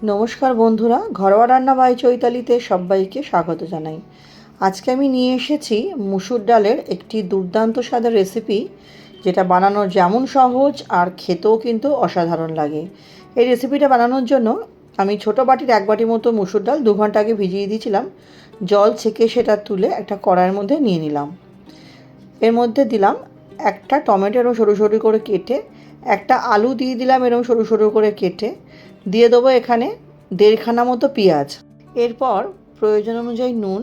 নমস্কার বন্ধুরা, ঘরোয়া রান্না বাই চৈতালিতে সবাইকে স্বাগত জানাই। আজকে আমি নিয়ে এসেছি মুসুর ডালের একটি দুর্দান্ত স্বাদের রেসিপি, যেটা বানানো যেমন সহজ আর খেতেও কিন্তু অসাধারণ লাগে। এই রেসিপিটা বানানোর জন্য আমি ছোটো বাটির 1 বাটি মতো মুসুর ডাল 2 ঘন্টা আগে ভিজিয়ে দিয়েছিলাম। জল ছেঁকে সেটা তুলে একটা কড়াইয়ের মধ্যে নিয়ে নিলাম। এর মধ্যে দিলাম একটা টমেটো এরকম সরু সরু করে কেটে, একটা আলু দিয়ে দিলাম এরকম সরু সরু করে কেটে, দিয়ে দেবো এখানে 1.5 খানা মতো পেঁয়াজ। এরপর প্রয়োজন অনুযায়ী নুন,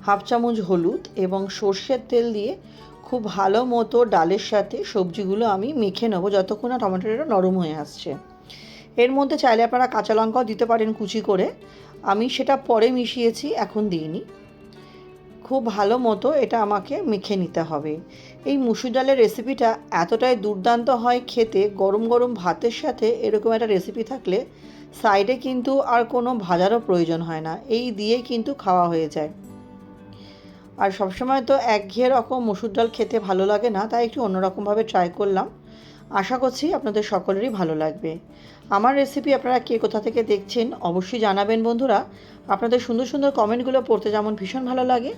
1/2 চামচ হলুদ এবং সর্ষের তেল দিয়ে খুব ভালো মতো ডালের সাথে সবজিগুলো আমি মেখে নেবো যতক্ষণ না টমেটোটা নরম হয়ে আসছে। এর মধ্যে চাইলে আপনারা কাঁচা লঙ্কাও দিতে পারেন কুচি করে, আমি সেটা পরে মিশিয়েছি, এখন দিইনি। খুব ভালো মতো এটা আমাকে মেখে নিতে হবে। এই মুসুর ডালের রেসিপিটা এতটাই দুর্দান্ত হয় খেতে, গরম গরম ভাতের সাথে এরকম একটা রেসিপি থাকলে সাইডে কিন্তু আর কোনো ভাজারও প্রয়োজন হয় না, এই দিয়েই কিন্তু খাওয়া হয়ে যায়। আর সবসময় তো একঘেয়ে রকম মুসুর ডাল খেতে ভালো লাগে না, তাই একটু অন্যরকমভাবে ট্রাই করলাম। আশা করছি আপনাদের সকলেরই ভালো লাগবে। আমার রেসিপি আপনারা কে কোথা থেকে দেখছেন অবশ্যই জানাবেন বন্ধুরা। আপনাদের সুন্দর সুন্দর কমেন্টগুলো পড়তে যেমন ভীষণ ভালো লাগে,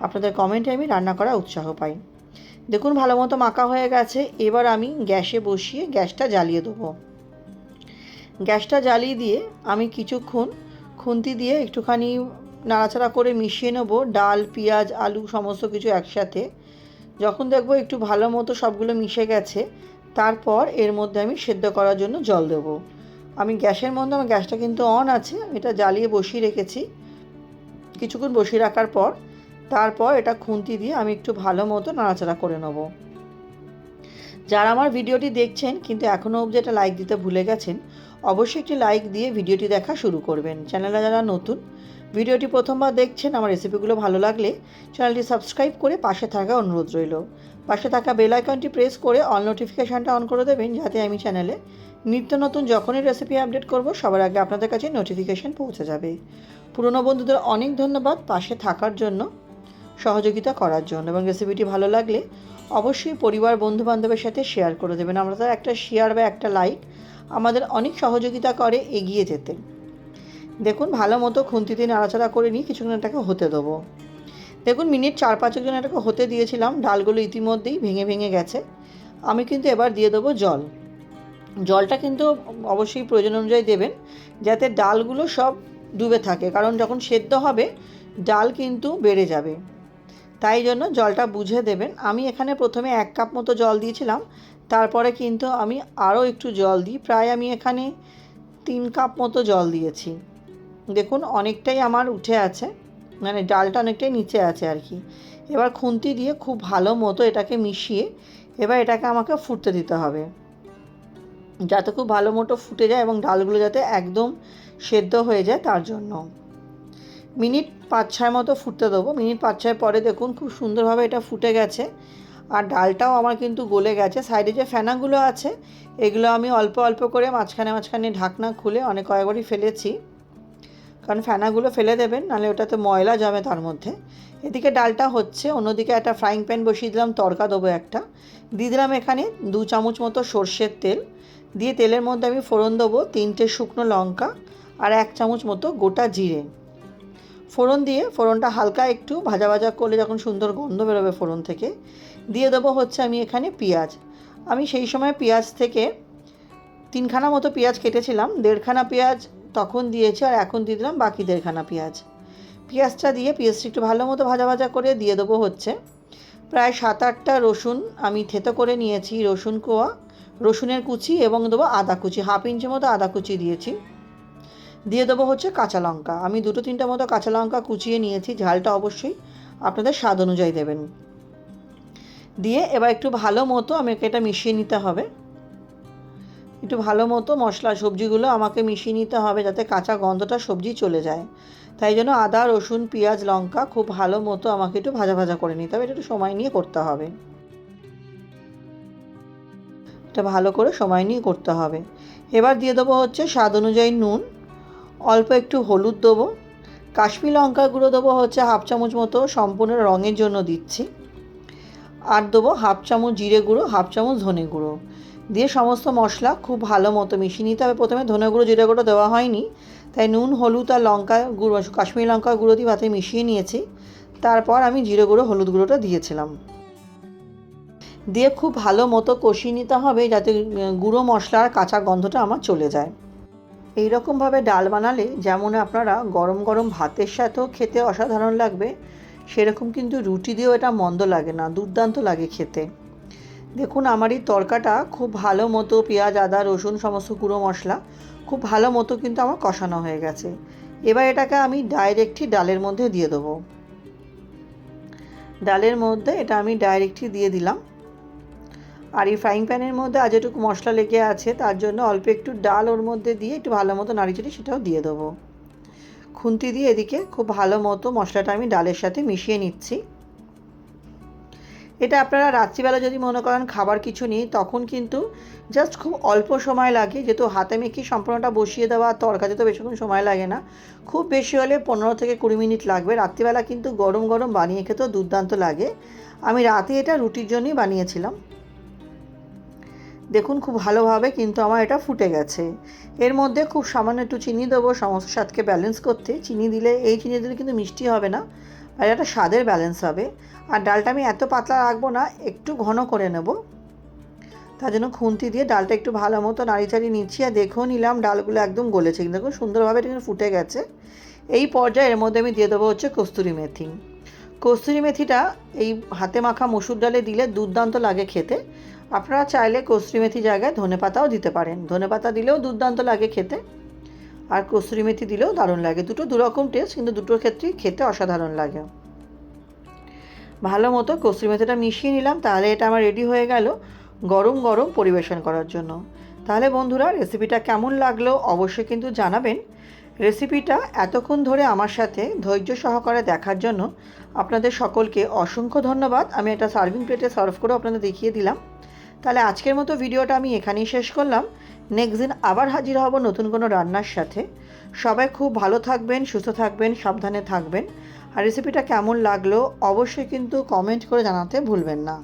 আপনাদের কমেন্টে আমি রান্না করার উৎসাহ পাই। দেখুন ভালো মতো মাখা হয়ে গেছে। এবার আমি গ্যাসে বসিয়ে গ্যাসটা জ্বালিয়ে দেবো। গ্যাসটা জ্বালিয়ে দিয়ে আমি কিছুক্ষণ খুন্তি দিয়ে একটুখানি নাড়াচাড়া করে মিশিয়ে নেব ডাল, পেঁয়াজ, আলু সমস্ত কিছু একসাথে। যখন দেখব একটু ভালো মতো সবগুলো মিশে গেছে, তারপর এর মধ্যে আমি সেদ্ধ করার জন্য জল দেবো। আমি গ্যাসের মধ্যে, আমার গ্যাসটা কিন্তু অন আছে, এটা জ্বালিয়ে বসিয়ে রেখেছি। কিছুক্ষণ বসিয়ে রাখার পর তারপর এটা খুন্তি দিয়ে আমি একটু ভালো মতো নাড়াচাড়া করে নেব। যারা আমার ভিডিওটি দেখছেন কিন্তু এখনও অবধি এটা লাইক দিতে ভুলে গেছেন, অবশ্যই একটি লাইক দিয়ে ভিডিওটি দেখা শুরু করবেন। চ্যানেলে যারা নতুন, ভিডিওটি প্রথমবার দেখছেন, আমার রেসিপিগুলো ভালো লাগলে চ্যানেলটি সাবস্ক্রাইব করে পাশে থাকা অনুরোধ রইল। পাশে থাকা বেল আইকনটি প্রেস করে অল নোটিফিকেশানটা অন করে দেবেন, যাতে আমি চ্যানেলে নিত্য নতুন যখনই রেসিপি আপডেট করব সবার আগে আপনাদের কাছে নোটিফিকেশান পৌঁছে যাবে। পুরনো বন্ধুদের অনেক ধন্যবাদ পাশে থাকার জন্য, সহযোগিতা করার জন্য, এবং রেসিপিটি ভালো লাগলে অবশ্যই পরিবার বন্ধুবান্ধবের সাথে শেয়ার করে দেবেন। আপনাদের একটা শেয়ার বা একটা লাইক আমাদের অনেক সহযোগিতা করে এগিয়ে যেতে। দেখুন ভালো মতো খুন্তিতে নাড়াচাড়া করে নিয়ে কিছুক্ষণ এটাকে হতে দেবো। দেখুন মিনিট 4-5 জন এটাকে হতে দিয়েছিলাম, ডালগুলো ইতিমধ্যেই ভেঙে ভেঙে গেছে। আমি কিন্তু এবার দিয়ে দেবো জল। জলটা কিন্তু অবশ্যই প্রয়োজন অনুযায়ী দেবেন, যাতে ডালগুলো সব ডুবে থাকে, কারণ যখন সেদ্ধ হবে ডাল কিন্তু বেড়ে যাবে, তাই জন্য জলটা বুঝে দেবেন। আমি এখানে প্রথমে 1 কাপ মতো জল দিয়েছিলাম, তারপরে কিন্তু আমি আরও একটু জল দিই, প্রায় আমি এখানে 3 কাপ মতো জল দিয়েছি। দেখুন অনেকটাই আমার উঠে আছে, মানে ডালটা অনেকটাই নিচে আছে আর কি। এবার খুন্তি দিয়ে খুব ভালো মতো এটাকে মিশিয়ে এবার এটাকে আমাকে ফুটতে দিতে হবে, যাতে খুব ভালো মতো ফুটে যায় এবং ডালগুলো যাতে একদম সেদ্ধ হয়ে যায়, তার জন্য মিনিট 5-6 মতো ফুটতে দেবো। মিনিট 5-6 পরে দেখুন খুব সুন্দরভাবে এটা ফুটে গেছে, আর ডালটাও আমার কিন্তু গলে গেছে। সাইডে যে ফেনাগুলো আছে এগুলো আমি অল্প অল্প করে মাঝখানে মাঝখানে ঢাকনা খুলে অনেক কয়েকবারই ফেলেছি, কারণ ফেনাগুলো ফেলে দেবেন, নাহলে ওটাতে ময়লা জমে তার মধ্যে। এদিকে ডালটা হচ্ছে, অন্যদিকে একটা ফ্রাইং প্যান বসিয়ে দিলাম, তড়কা দেবো একটা। দিয়ে দিলাম এখানে 2 চামচ মতো সর্ষের তেল, দিয়ে তেলের মধ্যে আমি ফোড়ন দেবো 3টে শুকনো লঙ্কা আর 1 চামচ মতো গোটা জিরে। ফোড়ন দিয়ে ফোড়নটা হালকা একটু ভাজা ভাজা করলে যখন সুন্দর গন্ধ বেরোবে ফোড়ন থেকে, দিয়ে দেবো হচ্ছে আমি এখানে পেঁয়াজ। আমি সেই সময় পেঁয়াজ থেকে 3 খানা মতো পেঁয়াজ কেটেছিলাম, 1.5 খানা পেঁয়াজ তখন দিয়েছি, আর এখন দিয়ে দিলাম বাকি 1.5 খানা পেঁয়াজ। পেঁয়াজটা দিয়ে পেঁয়াজটা একটু ভালো মতো ভাজা ভাজা করে দিয়ে দেবো হচ্ছে প্রায় 7-8টা রসুন আমি থেতো করে নিয়েছি, রসুন কোয়া, রসুনের কুচি, এবং দেবো আদা কুচি, 1/2 ইঞ্চি মতো আদা কুচি দিয়েছি। দিয়ে দেবো হচ্ছে কাঁচা লঙ্কা, আমি 2-3টা মতো কাঁচা লঙ্কা কুচিয়ে নিয়েছি, ঝালটা অবশ্যই আপনাদের স্বাদ অনুযায়ী দেবেন। দিয়ে এবার একটু ভালো মতো আমাকে এটা মিশিয়ে নিতে হবে, একটু ভালো মতো মশলা সবজিগুলো আমাকে মিশিয়ে নিতে হবে, যাতে কাঁচা গন্ধটা সবজি চলে যায়। তাই জন্য আদা, রসুন, পেঁয়াজ, লঙ্কা খুব ভালো মতো আমাকে একটু ভাজা ভাজা করে নিতে হবে, এটা একটু সময় নিয়ে করতে হবে, এটা ভালো করে সময় নিয়ে করতে হবে। এবার দিয়ে দেবো হচ্ছে স্বাদ অনুযায়ী নুন, অল্প একটু হলুদ দেবো, কাশ্মীরি লঙ্কার গুঁড়ো দেবো হচ্ছে 1/2 চামচ মতো, সম্পূর্ণ রঙের জন্য দিচ্ছি, আর দেবো 1/2 চামচ জিরে গুঁড়ো, 1/2 চামচ ধনে গুঁড়ো, দিয়ে সমস্ত মশলা খুব ভালো মতো মিশিয়ে নিতে হবে। প্রথমে ধনে গুঁড়ো জিরে গুঁড়ো দেওয়া হয়নি, তাই নুন, হলুদ আর লঙ্কা গুঁড়ো, কাশ্মীরি লঙ্কা গুঁড়ো দিয়ে ভাতে মিশিয়ে নিয়েছি। তারপর আমি জিরে গুঁড়ো, হলুদ গুঁড়োটা দিয়েছিলাম, দিয়ে খুব ভালো মতো কষিয়ে নিতে হবে যাতে গুঁড়ো মশলার কাঁচা গন্ধটা আমার চলে যায়। এই রকমভাবে ডাল বানালে যেমন আপনারা গরম গরম ভাতের সাথেও খেতে অসাধারণ লাগবে, সেরকম কিন্তু রুটি দিয়েও এটা মন্দ লাগে না, দুর্দান্ত লাগে খেতে। দেখুন আমার এই তরকাটা খুব ভালো মতো পেঁয়াজ, আদা, রসুন, সমস্ত গুঁড়ো মশলা খুব ভালো মতো কিন্তু আমার কষানো হয়ে গেছে। এবার এটাকে আমি ডাইরেক্টই ডালের মধ্যে দিয়ে দেবো। ডালের মধ্যে এটা আমি ডাইরেক্টই দিয়ে দিলাম। আর এই ফ্রাইং প্যানের মধ্যে আজ একটু মশলা লেগে আছে, তার জন্য অল্প একটু ডাল ওর মধ্যে দিয়ে একটু ভালো মতো নাড়িচাড়ি সেটাও দিয়ে দেবো। খুন্তি দিয়ে এদিকে খুব ভালো মতো মশলাটা আমি ডালের সাথে মিশিয়ে নিচ্ছি। এটা আপনারা রাত্রিবেলা যদি মনে করেন খাবার কিছু নেই, তখন কিন্তু জাস্ট খুব অল্প সময় লাগে, যেহেতু হাতে মেখে সম্পূর্ণটা বসিয়ে দেওয়া, তরকাতে তো বেশিক্ষণ সময় লাগে না, খুব বেশি হলে 15 থেকে 20 মিনিট লাগবে। রাত্রিবেলা কিন্তু গরম গরম বানিয়ে খেতেও দুর্দান্ত লাগে। আমি রাতে এটা রুটির জন্যই বানিয়েছিলাম। দেখুন খুব ভালোভাবে কিন্তু আমার এটা ফুটে গেছে। এর মধ্যে খুব সামান্য একটু চিনি দেবো সমস্ত স্বাদকে ব্যালেন্স করতে। চিনি দিলে কিন্তু মিষ্টি হবে না, আর এটা স্বাদের ব্যালেন্স হবে। আর ডালটা আমি এত পাতলা রাখবো না, একটু ঘন করে নেব। তার জন্য খুন্তি দিয়ে ডালটা একটু ভালো মতো নাড়িচাড়ি নিচ্ছি, আর দেখেও নিলাম ডালগুলো একদম গলেছে, কিন্তু দেখুন সুন্দরভাবে এটা কিন্তু ফুটে গেছে। এই পর্যায়ে এর মধ্যে আমি দিয়ে দেবো হচ্ছে কস্তুরি মেথি। কস্তুরি মেথিটা এই হাতে মাখা মসুর ডালে দিলে দুর্দান্ত লাগে খেতে। আপনারা চাইলে কস্তুরি মেথি জায়গায় ধনেপাতাও দিতে পারেন, ধনেপাতা দিলেও দুর্দান্ত লাগে খেতে, আর কস্তুরি মেথি দিলেও দারুণ লাগে। দুটো দুরকম টেস্ট, কিন্তু দুটোর ক্ষেত্রেই খেতে অসাধারণ লাগে। ভালো মতো কস্তুরি মেথিটা মিশিয়ে নিলাম, তাহলে এটা আমার রেডি হয়ে গেল গরম গরম পরিবেশন করার জন্য। তাহলে বন্ধুরা রেসিপিটা কেমন লাগলো অবশ্যই কিন্তু জানাবেন। রেসিপিটা এতক্ষণ ধরে আমার সাথে ধৈর্য সহকারে দেখার জন্য আপনাদের সকলকে অসংখ্য ধন্যবাদ। আমি একটা সার্ভিং প্লেটে সার্ভ করে আপনাদের দেখিয়ে দিলাম। তাহলে আজকের মতো ভিডিওটা আমি এখানেই শেষ করলাম। নেক্সট দিন আবার হাজির হব নতুন কোনো রান্নার সাথে। সবাই খুব ভালো থাকবেন, সুস্থ থাকবেন, সাবধানে থাকবেন। আর রেসিপিটা কেমন লাগলো অবশ্যই কিন্তু কমেন্ট করে জানাতে ভুলবেন না।